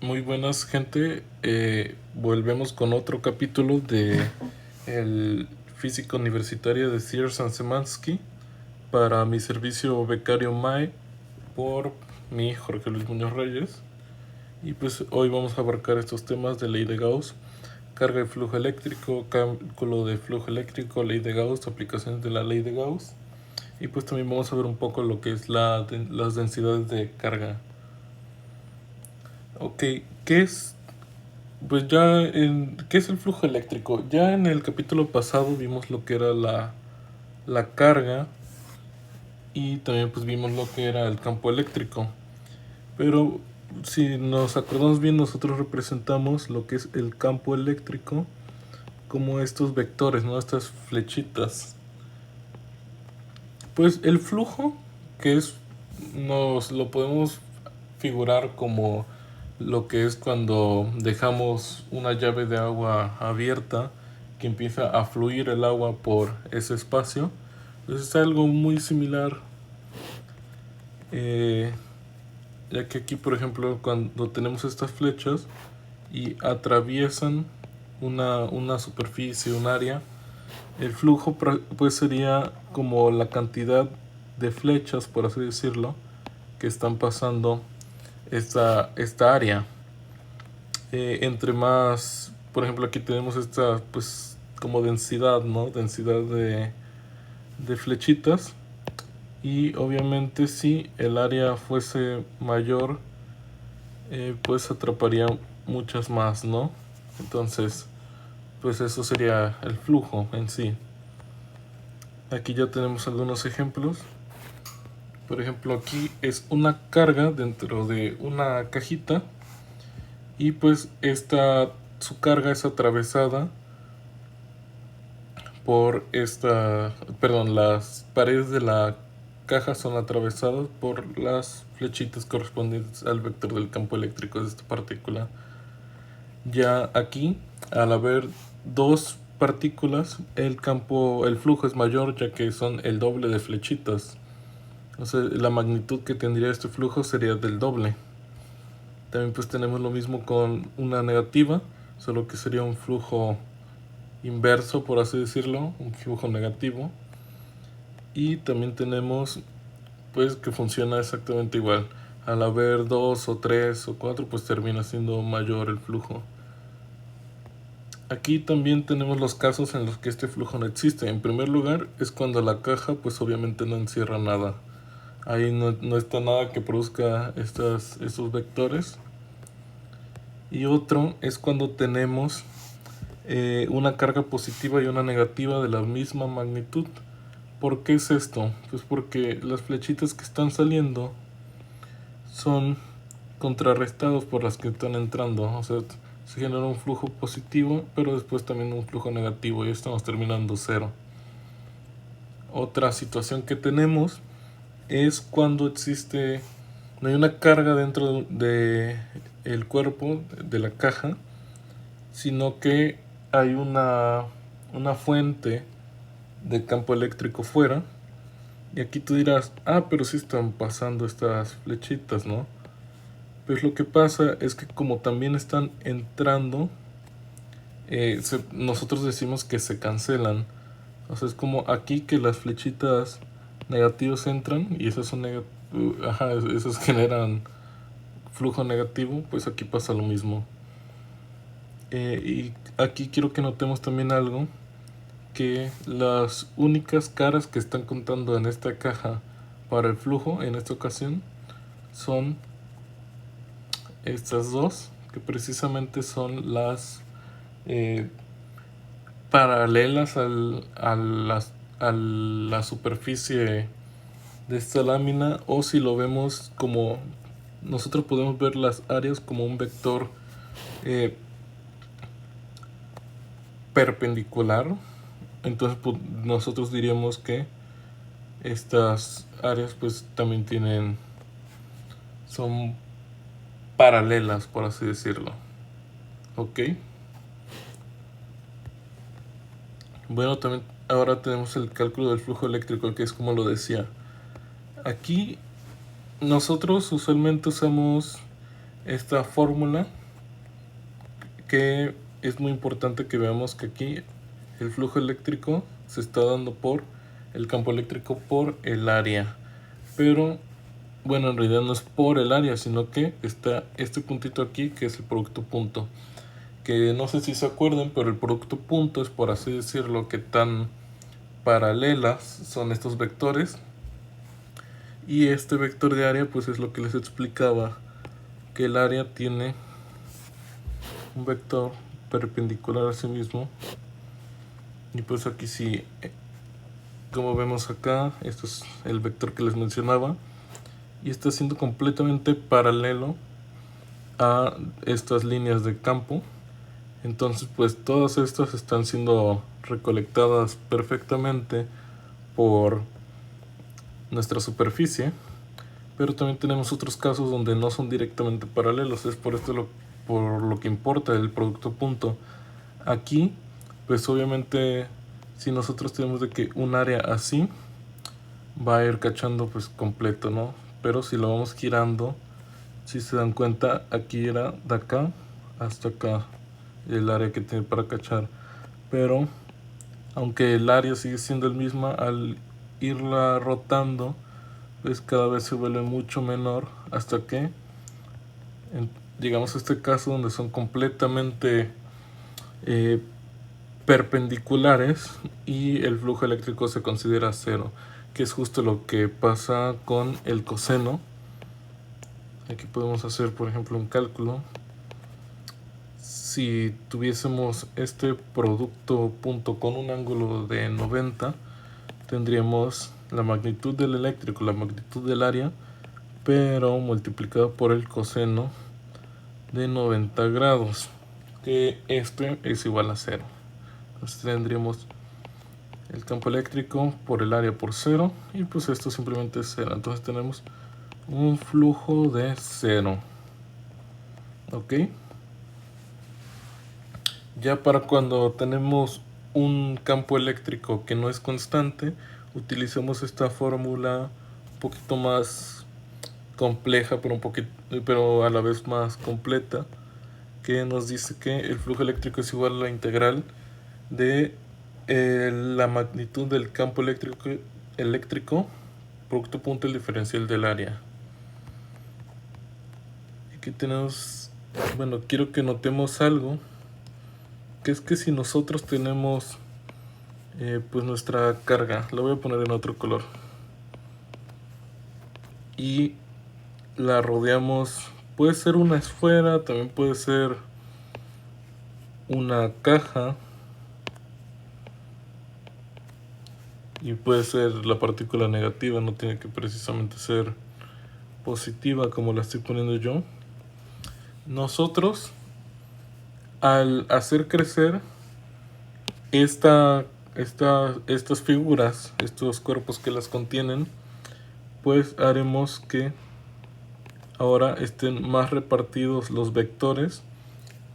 Muy buenas, gente. Volvemos con otro capítulo de el física universitaria de Sears and Szymanski para mi servicio becario MAE por mi Jorge Luis Muñoz Reyes. Y pues hoy vamos a abarcar estos temas de ley de Gauss, carga y flujo eléctrico, cálculo de flujo eléctrico, ley de Gauss, aplicaciones de la ley de Gauss. Y pues también vamos a ver un poco lo que es las densidades de carga. Ok, ¿qué es Pues ¿qué es el flujo eléctrico? Ya en el capítulo pasado vimos lo que era la carga y también pues vimos lo que era el campo eléctrico. Pero si nos acordamos bien, nosotros representamos lo que es el campo eléctrico como estos vectores, ¿no? Estas flechitas. Pues el flujo, que es, nos lo podemos figurar como lo que es cuando dejamos una llave de agua abierta que empieza a fluir el agua por ese espacio. Entonces es algo muy similar, eh, ya que aquí, por ejemplo, cuando tenemos estas flechas y atraviesan una superficie, un área, el flujo pues sería como la cantidad de flechas, por así decirlo, que están pasando esta área. Entre más, por ejemplo, aquí tenemos esta, pues, como densidad, ¿no? Densidad de flechitas. Y obviamente si el área fuese mayor, pues atraparía muchas más, ¿no? Entonces, pues eso sería el flujo en sí. Aquí ya tenemos algunos ejemplos. Por ejemplo, aquí es una carga dentro de una cajita y pues su carga es atravesada por las paredes de la caja son atravesadas por las flechitas correspondientes al vector del campo eléctrico de esta partícula. Ya aquí, al haber dos partículas, el flujo es mayor ya que son el doble de flechitas. Entonces la magnitud que tendría este flujo sería del doble. También pues tenemos lo mismo con una negativa, solo que sería un flujo inverso, por así decirlo, un flujo negativo. Y también tenemos pues que funciona exactamente igual. Al haber dos o tres o cuatro, pues termina siendo mayor el flujo. Aquí también tenemos los casos en los que este flujo no existe. En primer lugar es cuando la caja pues obviamente no encierra nada. Ahí no está nada que produzca estos vectores. Y otro es cuando tenemos una carga positiva y una negativa de la misma magnitud. ¿Por qué es esto? Pues porque las flechitas que están saliendo son contrarrestados por las que están entrando. O sea, se genera un flujo positivo, pero después también un flujo negativo y estamos terminando cero. Otra situación que tenemos es cuando no hay una carga dentro de el cuerpo de la caja, sino que hay una fuente de campo eléctrico fuera. Y aquí tú dirás, pero sí están pasando estas flechitas, ¿no? Pues lo que pasa es que como también están entrando, nosotros decimos que se cancelan. O sea, es como aquí que las flechitas negativas entran y esas generan flujo negativo, pues aquí pasa lo mismo. Y aquí quiero que notemos también algo, que las únicas caras que están contando en esta caja para el flujo en esta ocasión son estas dos, que precisamente son las eh, paralelas a la superficie de esta lámina, o si lo vemos como nosotros podemos ver las áreas como un vector eh, perpendicular. Entonces pues, nosotros diríamos que estas áreas pues también son paralelas, por así decirlo. Ok. Bueno, también ahora tenemos el cálculo del flujo eléctrico, que es como lo decía. Aquí nosotros usualmente usamos esta fórmula, que es muy importante que veamos que aquí el flujo eléctrico se está dando por el campo eléctrico por el área. Pero bueno, en realidad no es por el área, sino que está este puntito aquí, que es el producto punto. Que no sé si se acuerdan, pero el producto punto es, por así decirlo, que tan paralelas son estos vectores. Y este vector de área pues es lo que les explicaba, que el área tiene un vector perpendicular a sí mismo. Y pues aquí sí, como vemos acá, esto es el vector que les mencionaba, y está siendo completamente paralelo a estas líneas de campo. Entonces pues todas estas están siendo recolectadas perfectamente por nuestra superficie, pero también tenemos otros casos donde no son directamente paralelos. Es por esto por lo que importa el producto punto. Aquí pues obviamente si nosotros tenemos de que un área así va a ir cachando pues completo, ¿no? Pero si lo vamos girando, si se dan cuenta, aquí era de acá hasta acá el área que tiene para cachar. Pero aunque el área sigue siendo el misma, al irla rotando pues cada vez se vuelve mucho menor, hasta que llegamos a este caso donde son completamente eh, perpendiculares y el flujo eléctrico se considera cero, que es justo lo que pasa con el coseno. Aquí podemos hacer por ejemplo un cálculo. Si tuviésemos este producto punto con un ángulo de 90, tendríamos la magnitud del eléctrico, la magnitud del área, pero multiplicado por el coseno de 90 grados, que este es igual a 0. Entonces tendríamos el campo eléctrico por el área por 0, y pues esto simplemente es 0. Entonces tenemos un flujo de 0. Ok. Ya para cuando tenemos un campo eléctrico que no es constante, utilizamos esta fórmula un poquito más compleja, pero a la vez más completa, que nos dice que el flujo eléctrico es igual a la integral de la magnitud del campo eléctrico producto punto el diferencial del área. Aquí tenemos, bueno, quiero que notemos algo, que es que si nosotros tenemos pues nuestra carga, la voy a poner en otro color, y la rodeamos, puede ser una esfera, también puede ser una caja, y puede ser la partícula negativa, no tiene que precisamente ser positiva como la estoy poniendo yo. Nosotros, al hacer crecer estas figuras, estos cuerpos que las contienen, pues haremos que ahora estén más repartidos los vectores,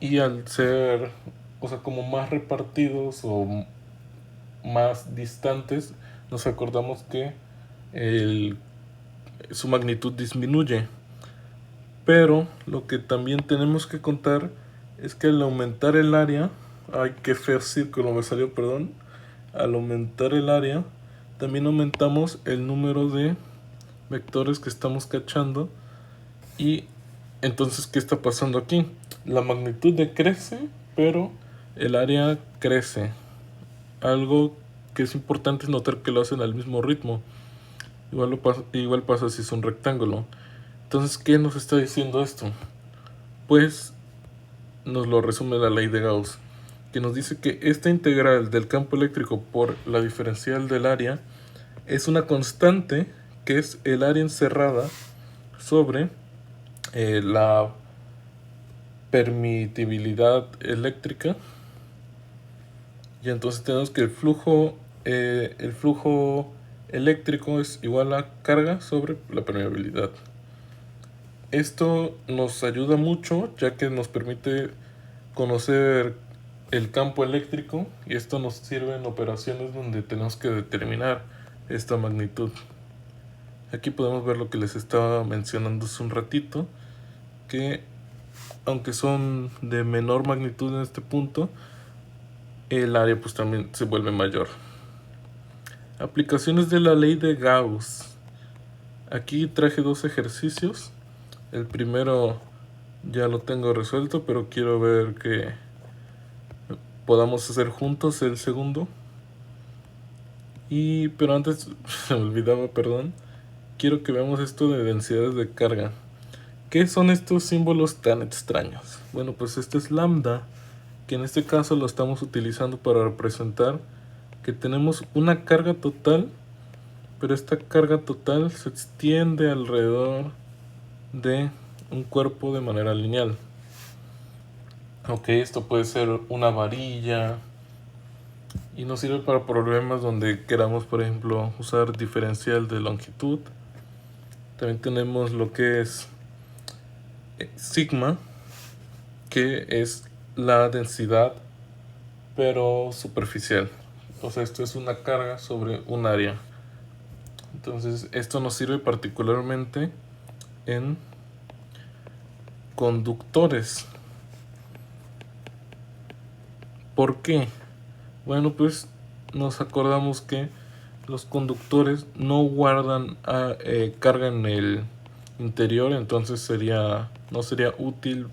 y al ser, o sea, como más repartidos o más distantes, nos acordamos que su magnitud disminuye. Pero lo que también tenemos que contar es que al aumentar el área, ay, qué feo círculo me salió, perdón. Al aumentar el área, también aumentamos el número de vectores que estamos cachando. Y entonces, ¿qué está pasando aquí? La magnitud decrece, pero el área crece. Algo que es importante es notar que lo hacen al mismo ritmo. Igual pasa si es un rectángulo. Entonces, ¿qué nos está diciendo esto? Pues nos lo resume la ley de Gauss, que nos dice que esta integral del campo eléctrico por la diferencial del área es una constante, que es el área encerrada sobre la permitibilidad eléctrica. Y entonces tenemos que el flujo eléctrico es igual a carga sobre la permeabilidad. Esto nos ayuda mucho, ya que nos permite conocer el campo eléctrico, y esto nos sirve en operaciones donde tenemos que determinar esta magnitud. Aquí podemos ver lo que les estaba mencionando hace un ratito, que aunque son de menor magnitud en este punto, el área pues también se vuelve mayor. Aplicaciones de la ley de Gauss. Aquí traje dos ejercicios. El primero ya lo tengo resuelto, pero quiero ver que podamos hacer juntos el segundo. Pero antes, se me olvidaba, perdón. Quiero que veamos esto de densidades de carga. ¿Qué son estos símbolos tan extraños? Bueno, pues este es lambda, que en este caso lo estamos utilizando para representar que tenemos una carga total, pero esta carga total se extiende alrededor de un cuerpo de manera lineal. Ok, esto puede ser una varilla y nos sirve para problemas donde queramos, por ejemplo, usar diferencial de longitud. También tenemos lo que es sigma, que es la densidad pero superficial. O sea, esto es una carga sobre un área. Entonces, esto nos sirve particularmente en conductores. ¿Por qué? Bueno, pues nos acordamos que los conductores no guardan carga en el interior, entonces no sería útil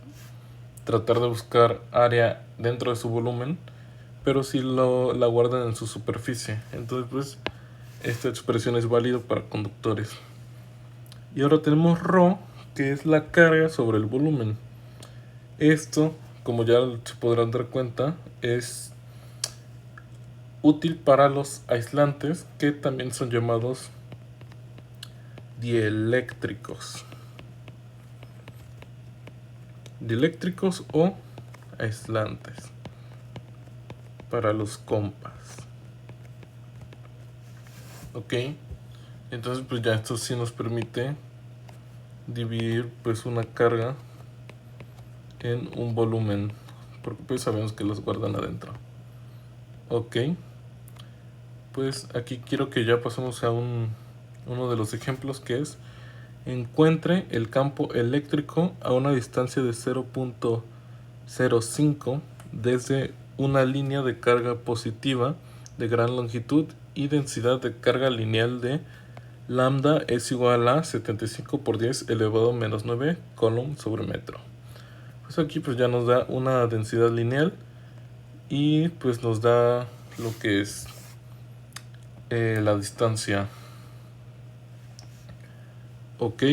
tratar de buscar área dentro de su volumen, pero sí la guardan en su superficie. Entonces, pues, esta expresión es válida para conductores. Y ahora tenemos ρ, que es la carga sobre el volumen. Esto, como ya se podrán dar cuenta, es útil para los aislantes, que también son llamados dieléctricos. Dieléctricos o aislantes para los compas. Ok, entonces pues ya esto sí nos permite dividir pues una carga en un volumen, porque pues sabemos que los guardan adentro. Ok, pues aquí quiero que ya pasemos a uno de los ejemplos, que es: encuentre el campo eléctrico a una distancia de 0.05 desde una línea de carga positiva de gran longitud y densidad de carga lineal de lambda es igual a 75 por 10 elevado a menos 9 coulomb sobre metro. Pues aquí pues ya nos da una densidad lineal y pues nos da lo que es la distancia. Ok,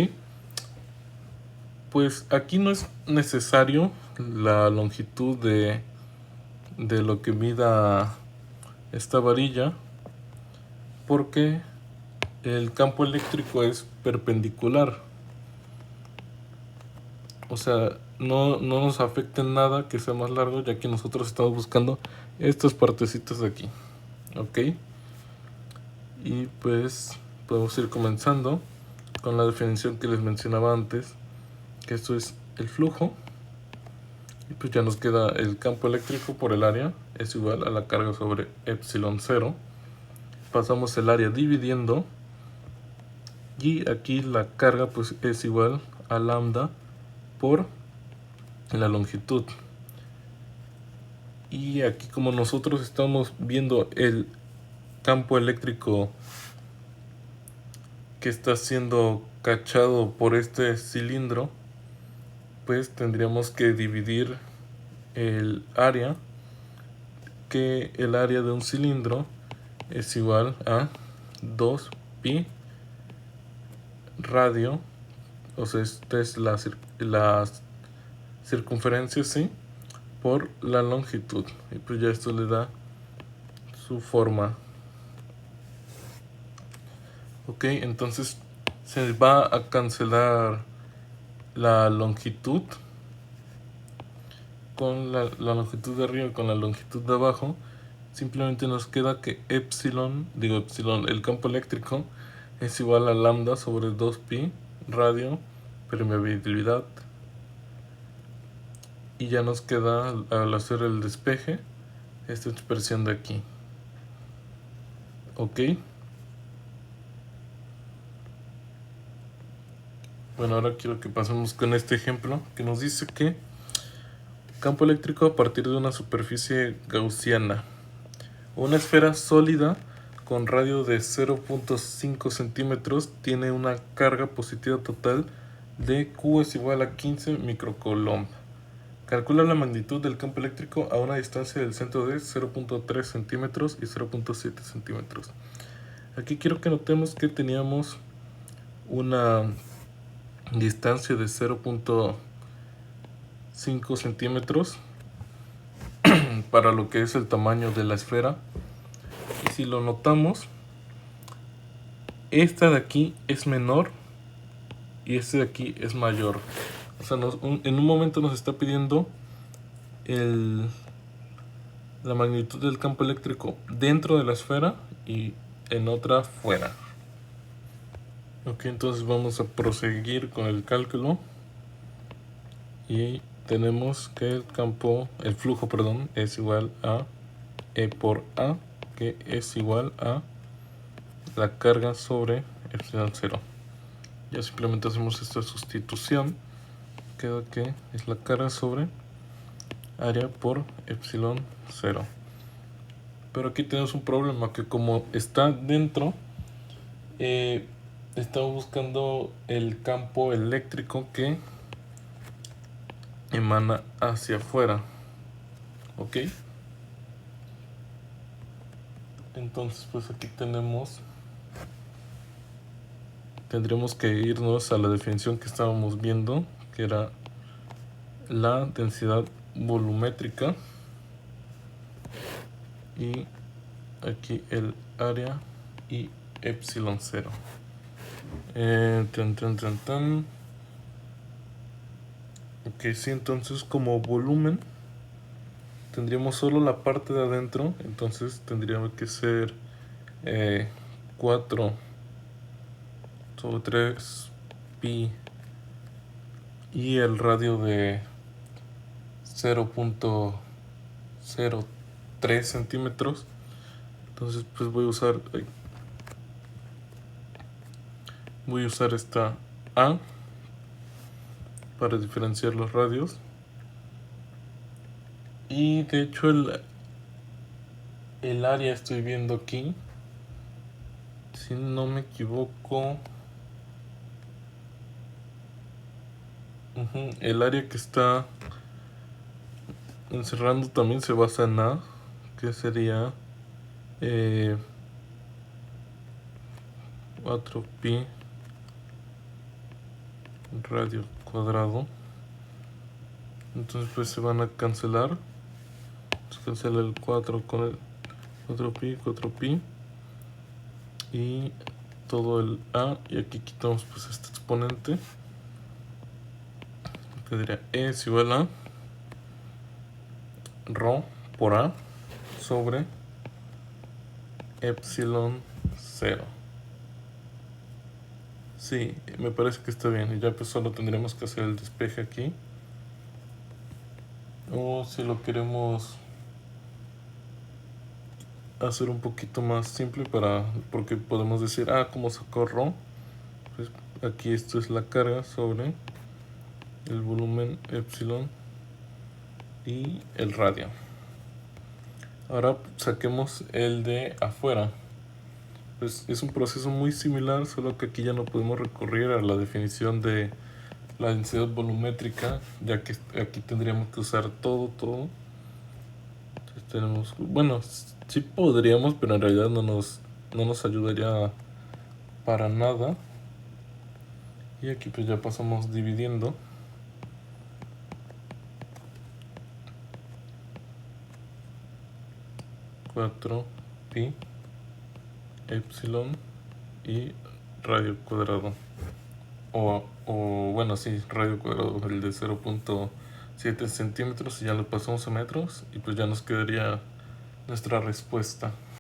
pues aquí no es necesario la longitud de lo que mida esta varilla, porque el campo eléctrico es perpendicular. O sea, no nos afecta en nada que sea más largo, ya que nosotros estamos buscando estas partecitas de aquí. Ok, y pues podemos ir comenzando con la definición que les mencionaba antes, que esto es el flujo. Y pues ya nos queda el campo eléctrico por el área es igual a la carga sobre epsilon 0. Pasamos el área dividiendo, y aquí la carga pues es igual a lambda por la longitud. Y aquí, como nosotros estamos viendo el campo eléctrico que está siendo cachado por este cilindro, pues tendríamos que dividir el área, que el área de un cilindro es igual a 2pi radio, o sea, esta es la circunferencia, sí, por la longitud. Y pues ya esto le da su forma. Ok, entonces se va a cancelar la longitud con la longitud de arriba con la longitud de abajo. Simplemente nos queda que epsilon, el campo eléctrico es igual a lambda sobre 2pi radio permeabilidad. Y ya nos queda, al hacer el despeje, esta expresión de aquí. Ok, Bueno, ahora quiero que pasemos con este ejemplo que nos dice que campo eléctrico a partir de una superficie gaussiana. Una esfera sólida con radio de 0.5 centímetros tiene una carga positiva total de Q es igual a 15 microcoulomb. Calcula la magnitud del campo eléctrico a una distancia del centro de 0.3 centímetros y 0.7 centímetros. Aquí quiero que notemos que teníamos una distancia de 0.5 centímetros para lo que es el tamaño de la esfera. Y si lo notamos, esta de aquí es menor y este de aquí es mayor. O sea, en un momento nos está pidiendo la magnitud del campo eléctrico dentro de la esfera y en otra fuera. Ok, entonces vamos a proseguir con el cálculo. Y tenemos que el flujo, es igual a E por A, que es igual a la carga sobre epsilon 0. Ya simplemente hacemos esta sustitución. Queda que es la carga sobre área por epsilon 0. Pero aquí tenemos un problema, que como está dentro, estamos buscando el campo eléctrico que emana hacia afuera. Ok, entonces pues aquí tendríamos que irnos a la definición que estábamos viendo, que era la densidad volumétrica, y aquí el área y epsilon 0. Ok, sí, entonces como volumen tendríamos solo la parte de adentro, entonces tendría que ser 4 sobre 3 pi y el radio de 0.03 centímetros. Entonces pues voy a usar esta A para diferenciar los radios. Y de hecho el área estoy viendo aquí, si no me equivoco, el área que está encerrando también se basa en A, que sería 4 pi radio cuadrado. Entonces pues se van a cancelar. Se cancela el 4 con el 4pi y todo el A, y aquí quitamos pues este exponente, que diría E es igual a Rho por A sobre epsilon 0. Sí, me parece que está bien. Y ya pues solo tendremos que hacer el despeje aquí. O si lo queremos hacer un poquito más simple, porque podemos decir, como sacó Rho, pues aquí esto es la carga sobre el volumen epsilon y el radio. Ahora saquemos el de afuera. Pues es un proceso muy similar, solo que aquí ya no podemos recurrir a la definición de la densidad volumétrica, ya que aquí tendríamos que usar todo. Entonces bueno, sí podríamos, pero en realidad no nos ayudaría para nada. Y aquí pues ya pasamos dividiendo. Cuatro pi epsilon y radio cuadrado, o bueno, sí, radio cuadrado, el de 0.7 centímetros, y ya lo pasamos a metros, y pues ya nos quedaría nuestra respuesta.